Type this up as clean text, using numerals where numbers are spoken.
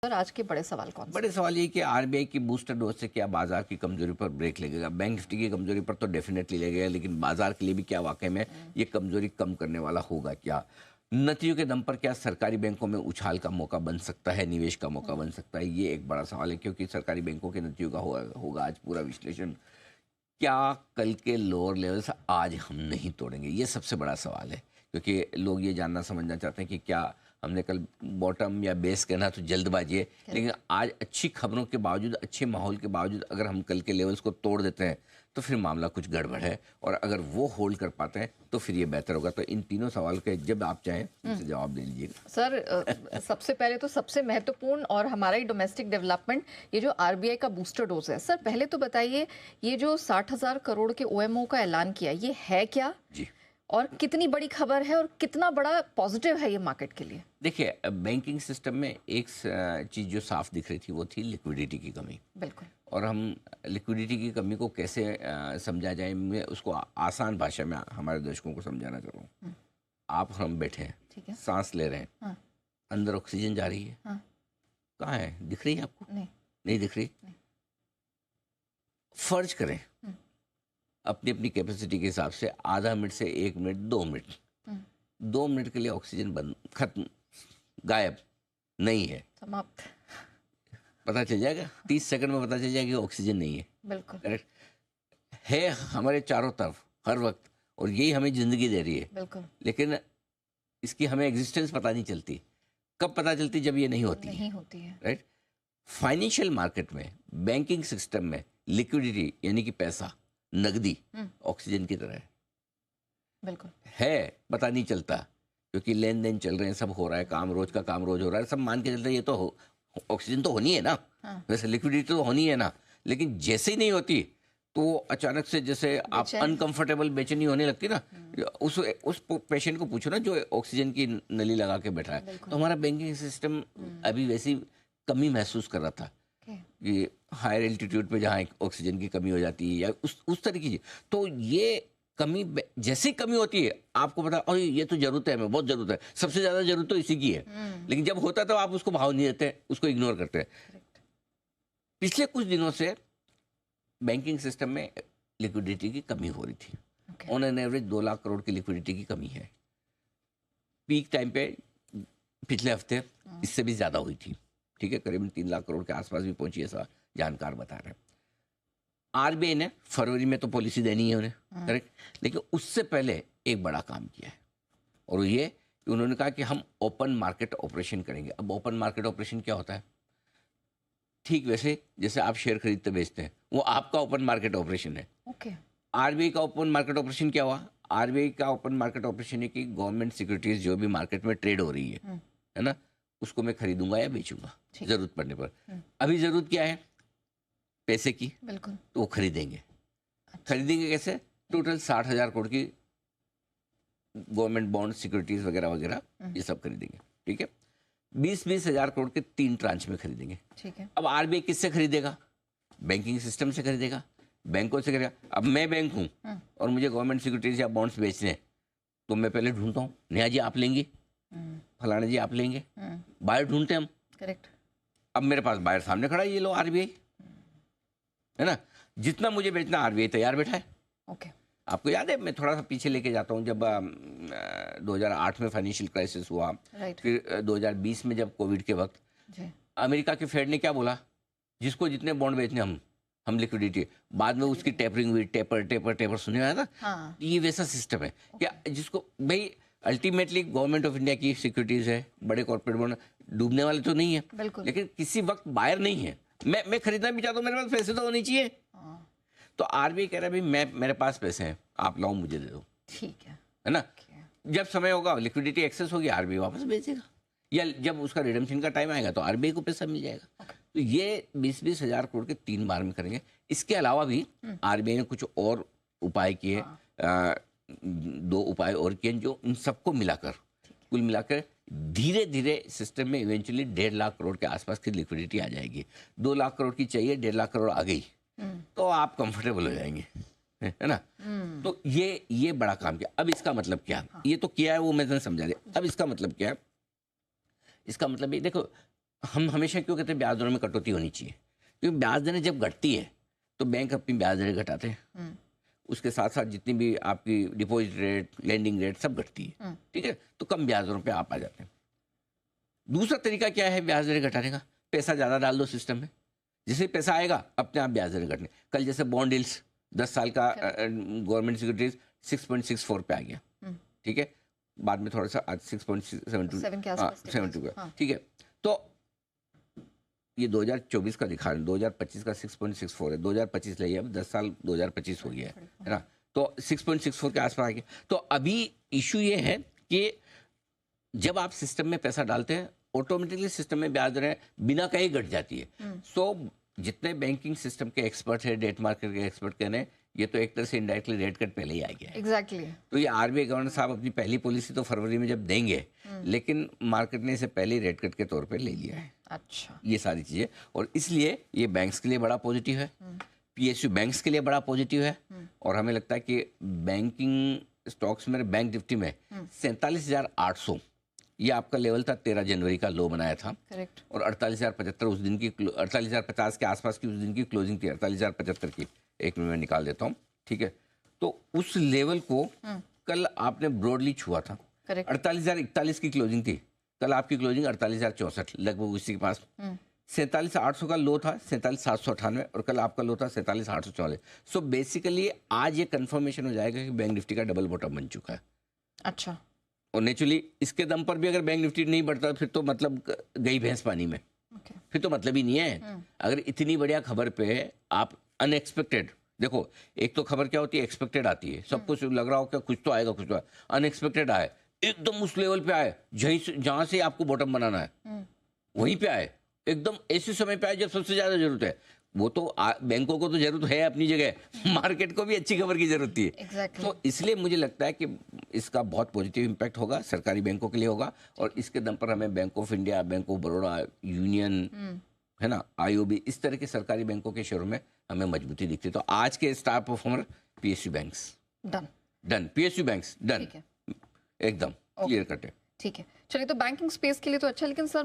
Sir आज के बड़े सवाल कौन से? बड़े सवाल ये कि आरबीआई की बूस्टर डोज से क्या बाजार की कमजोरी पर ब्रेक लगेगा। बैंक निफ्टी की कमजोरी पर तो डेफिनेटली लगेगा, लेकिन बाजार के लिए भी क्या वाकई में ये कमजोरी कम करने वाला होगा क्या? नतीजों के दम पर क्या सरकारी बैंकों में उछाल का मौका बन सकता है, निवेश का मौका बन सकता है? ये एक बड़ा सवाल है, क्योंकि सरकारी बैंकों के नतीजों का होगा आज पूरा विश्लेषण। क्या कल के लोअर लेवल्स आज हम नहीं तोड़ेंगे? ये सबसे बड़ा सवाल है, क्योंकि लोग ये जानना समझना चाहते हैं कि क्या हमने कल बॉटम या बेस कहना तो जल्दबाजी है, लेकिन आज अच्छी खबरों के बावजूद, अच्छे माहौल के बावजूद अगर हम कल के लेवल्स को तोड़ देते हैं तो फिर मामला कुछ गड़बड़ है, और अगर वो होल्ड कर पाते हैं तो फिर ये बेहतर होगा। तो इन तीनों सवाल के जब आप चाहें उनसे जवाब दे लीजिएगा। सर सबसे पहले तो सबसे महत्वपूर्ण और हमारा ही डोमेस्टिक डेवलपमेंट ये जो आरबीआई का बूस्टर डोज है। सर पहले तो बताइए, ये जो 60,000 करोड़ के ओएमओ का ऐलान किया, ये है क्या जी, और कितनी बड़ी खबर है और कितना बड़ा पॉजिटिव है ये मार्केट के लिए? देखिए, बैंकिंग सिस्टम में एक चीज़ जो साफ दिख रही थी वो थी लिक्विडिटी की कमी। बिल्कुल। और हम लिक्विडिटी की कमी को कैसे समझा जाए, मैं उसको आसान भाषा में हमारे दर्शकों को समझाना चाह रहा हूँ। आप हम बैठे हैं, ठीक है। सांस ले रहे हैं, हाँ। अंदर ऑक्सीजन जा रही है। हाँ। कहाँ है? दिख रही है आपको? नहीं। नहीं दिख रही? नहीं। फर्ज करें अपनी अपनी कैपेसिटी के हिसाब से, आधा मिनट से 1 मिनट, 2 मिनट, 2 मिनट के लिए ऑक्सीजन बंद, खत्म, गायब, नहीं है, समाप्त। पता चल जाएगा 30 सेकंड में, पता चल जाएगा कि ऑक्सीजन नहीं है। बिल्कुल। करेक्ट है हमारे चारों तरफ हर वक्त, और यही हमें जिंदगी दे रही है। बिल्कुल। लेकिन इसकी हमें एग्जिस्टेंस पता नहीं चलती। कब पता चलती? जब ये नहीं होती है। नहीं होती है। राइट। फाइनेंशियल मार्केट में, बैंकिंग सिस्टम में लिक्विडिटी यानी कि पैसा, नकदी ऑक्सीजन की तरह बिल्कुल है, पता नहीं चलता, क्योंकि लेन देन चल रहे हैं, सब हो रहा है, काम रोज का काम रोज हो रहा है, सब मान के चलते हैं ये तो ऑक्सीजन तो होनी है ना। हाँ। वैसे लिक्विडिटी तो होनी है ना, लेकिन जैसे ही नहीं होती तो अचानक से जैसे आप अनकंफर्टेबल, बेचैनी होने लगती ना। उस पेशेंट को पूछो ना जो ऑक्सीजन की नली लगा के बैठा है, तो हमारा बैंकिंग सिस्टम अभी वैसी कमी महसूस कर रहा था कि हायर एल्टीट्यूड पे जहाँ ऑक्सीजन की कमी हो जाती है या उस तरह की। तो ये कमी, जैसे ही कमी होती है आपको पता, और ये तो जरूरत है, हमें बहुत जरूरत है, सबसे ज्यादा जरूरत तो इसी की है। लेकिन जब होता है तो आप उसको भाव नहीं देते, उसको इग्नोर करते हैं। पिछले कुछ दिनों से बैंकिंग सिस्टम में लिक्विडिटी की कमी हो रही थी। On an average 2 lakh crore की लिक्विडिटी की कमी है। पीक टाइम पे पिछले हफ्ते इससे भी ज्यादा हुई थी। ठीक है, करीबन 3 लाख करोड़ के आसपास भी पहुंची, ऐसा जानकार बता रहे हैं। आरबीआई ने फरवरी में तो पॉलिसी देनी है उन्हें, करेक्ट, लेकिन उससे पहले एक बड़ा काम किया है, और ये कि उन्होंने कहा कि हम ओपन मार्केट ऑपरेशन करेंगे। अब ओपन मार्केट ऑपरेशन क्या होता है? ठीक वैसे जैसे आप शेयर खरीदते बेचते हैं, वो आपका ओपन मार्केट ऑपरेशन है। ओके। आरबीआई का ओपन मार्केट ऑपरेशन क्या हुआ? आरबीआई का ओपन मार्केट ऑपरेशन है कि गवर्नमेंट सिक्योरिटीज जो भी मार्केट में ट्रेड हो रही है ना, उसको मैं खरीदूंगा या बेचूंगा जरूरत पड़ने पर। अभी जरूरत क्या है? पैसे की। बिल्कुल। तो वो खरीदेंगे। खरीदेंगे कैसे? टोटल 60,000 करोड़ की गवर्नमेंट बॉन्ड, सिक्योरिटीज वगैरह वगैरह, ये सब खरीदेंगे। ठीक है, 20-20 हजार करोड़ के 3 ट्रांच में खरीदेंगे। ठीक है। अब आरबीआई किससे खरीदेगा? बैंकिंग सिस्टम से खरीदेगा, बैंकों से खरीदेगा। अब मैं बैंक हूं और मुझे गवर्नमेंट सिक्योरिटीज या बॉन्ड्स बेचने हैं, तो मैं पहले ढूंढता हूँ, नेहा जी आप लेंगी, फलाना जी आप लेंगे, बायर ढूंढते हम। करेक्ट। अब मेरे पास बायर सामने खड़ा है, ये लो आरबीआई, है ना, जितना मुझे बेचना आरबीआई तैयार बैठा है। ओके। आपको याद है, मैं थोड़ा सा पीछे लेके जाता हूँ, जब 2008 में फाइनेंशियल क्राइसिस हुआ, फिर 2020 में जब कोविड के वक्त अमेरिका के फेड ने क्या बोला? जिसको जितने बॉन्ड बेचने हम लिक्विडिटी। बाद में उसकी टेपरिंग हुई, टेपर सुने आया था। हाँ। ये वैसा सिस्टम है क्या, जिसको भाई अल्टीमेटली गवर्नमेंट ऑफ इंडिया की सिक्योरिटीज है, बड़े कॉर्पोरेट बॉन्ड डूबने वाले तो नहीं है, लेकिन किसी वक्त बायर नहीं है। मैं खरीदना भी चाहता हूँ, मेरे पास पैसे तो होने चाहिए। तो आरबीआई कह रहा है भाई मेरे पास पैसे हैं, आप लाओ मुझे दे दो। ठीक है ना, जब समय होगा, लिक्विडिटी एक्सेस होगी, आरबीआई वापस बेचेगा, या जब उसका रिडम्पशन का टाइम आएगा तो आरबीआई को पैसा मिल जाएगा। तो ये 20-20 हजार करोड़ के 3 बार में करेंगे। इसके अलावा भी आरबीआई ने कुछ और उपाय किए, 2 उपाय और किए, जो इन सबको मिलाकर, कुल मिलाकर धीरे धीरे सिस्टम में इवेंचुअली 1.5 लाख करोड़ के आसपास की लिक्विडिटी आ जाएगी। 2 लाख करोड़ की चाहिए, 1.5 लाख करोड़ आ गई तो आप कंफर्टेबल हो जाएंगे, है ना। तो ये बड़ा काम किया। अब इसका मतलब क्या? ये तो किया है, वो मैंने समझा दिया। अब इसका मतलब क्या है? इसका मतलब ये देखो, हम हमेशा क्यों कहते हैं ब्याज दरों में कटौती होनी चाहिए, क्योंकि ब्याज दरें जब घटती है तो बैंक अपनी ब्याज दरें घटाते हैं, उसके साथ साथ जितनी भी आपकी डिपॉजिट रेट, लेंडिंग रेट सब घटती है, ठीक है, तो कम ब्याज दरों पे आप आ जाते हैं। दूसरा तरीका क्या है ब्याज दरें घटाने का? पैसा ज़्यादा डाल दो सिस्टम में, जैसे पैसा आएगा अपने आप ब्याज दरें घटने। कल जैसे बॉन्ड डील्स 10 साल का गवर्नमेंट सिक्योरिटीज 6.64 पे आ गया, ठीक है, बाद में थोड़ा सा आज 6.72 का, ठीक है। तो ये 2024 का दिखा रहे हैं, 2025 का 6.64 है, 2025 ले अब 10 साल 2025 हो गया है ना, तो 6.64 के आसपास आ गया। तो अभी इशू ये है कि जब आप सिस्टम में पैसा डालते हैं ऑटोमेटिकली सिस्टम में ब्याज दरें बिना कहीं घट जाती है। सो जितने बैंकिंग सिस्टम के एक्सपर्ट है, डेट मार्केट के एक्सपर्ट कहने हैं ये तो एक तरह से इनडायरेक्टली रेट कट पहले ही आ गया है। एग्जैक्टली तो ये आरबीआई गवर्नर साहब अपनी पहली पॉलिसी तो फरवरी में जब देंगे, लेकिन मार्केट ने इसे पहले ही रेट कट के तौर पे ले लिया है। अच्छा, ये सारी चीजें, और इसलिए ये बैंक्स के लिए बड़ा पॉजिटिव है, पीएसयू बैंक्स के लिए बड़ा पॉजिटिव है, और हमें लगता है कि बैंकिंग स्टॉक्स में, बैंक निफ्टी में 47,800 ये आपका लेवल था, 13 जनवरी का लो बनाया था, करेक्ट, और 48,075 उस दिन की, 48,050 के आसपास की उस दिन की क्लोजिंग थी, 48,075 की। एक मिनट में निकाल देता हूँ, ठीक है। तो उस लेवल को कल आपने ब्रॉडली छुआ था, 48,041 की क्लोजिंग थी, कल आपकी क्लोजिंग 48,064 लगभग उसी के पास। 47,800 का लो था, 47,798, और कल आपका लो था 47,844। सो बेसिकली आज ये कंफर्मेशन हो जाएगा कि बैंक निफ्टी का डबल बॉटम बन चुका है। अच्छा, और नेचुरली इसके दम पर भी अगर बैंक निफ्टी नहीं बढ़ता फिर तो मतलब गई भैंस पानी में, फिर तो मतलब ही नहीं है। अगर इतनी बढ़िया खबर पे आप अनएक्सपेक्टेड, देखो एक तो खबर क्या होती है, एक्सपेक्टेड आती है, सब कुछ लग रहा हो क्या कुछ तो आएगा, कुछ तो आए, अनएक्सपेक्टेड आए, एकदम उस लेवल पे आए जहां से आपको बॉटम बनाना है वहीं पे आए, एकदम ऐसे समय पे आए जब सबसे ज्यादा जरूरत है। वो तो बैंकों को तो जरूरत है अपनी जगह, मार्केट को भी अच्छी खबर की जरूरत थी। exactly. तो इसलिए मुझे लगता है कि इसका बहुत पॉजिटिव इम्पैक्ट होगा, सरकारी बैंकों के लिए होगा, और इसके दम पर हमें bank of India, bank of Baroda, union है ना, आईओबी, इस तरह के सरकारी बैंकों के शेयरों में हमें मजबूती दिखती है। तो आज के star performer PSU banks done, PSU banks done, एकदम क्लियर कट है। ठीक है, चलिए, तो बैंकिंग स्पेस के लिए तो अच्छा, लेकिन सर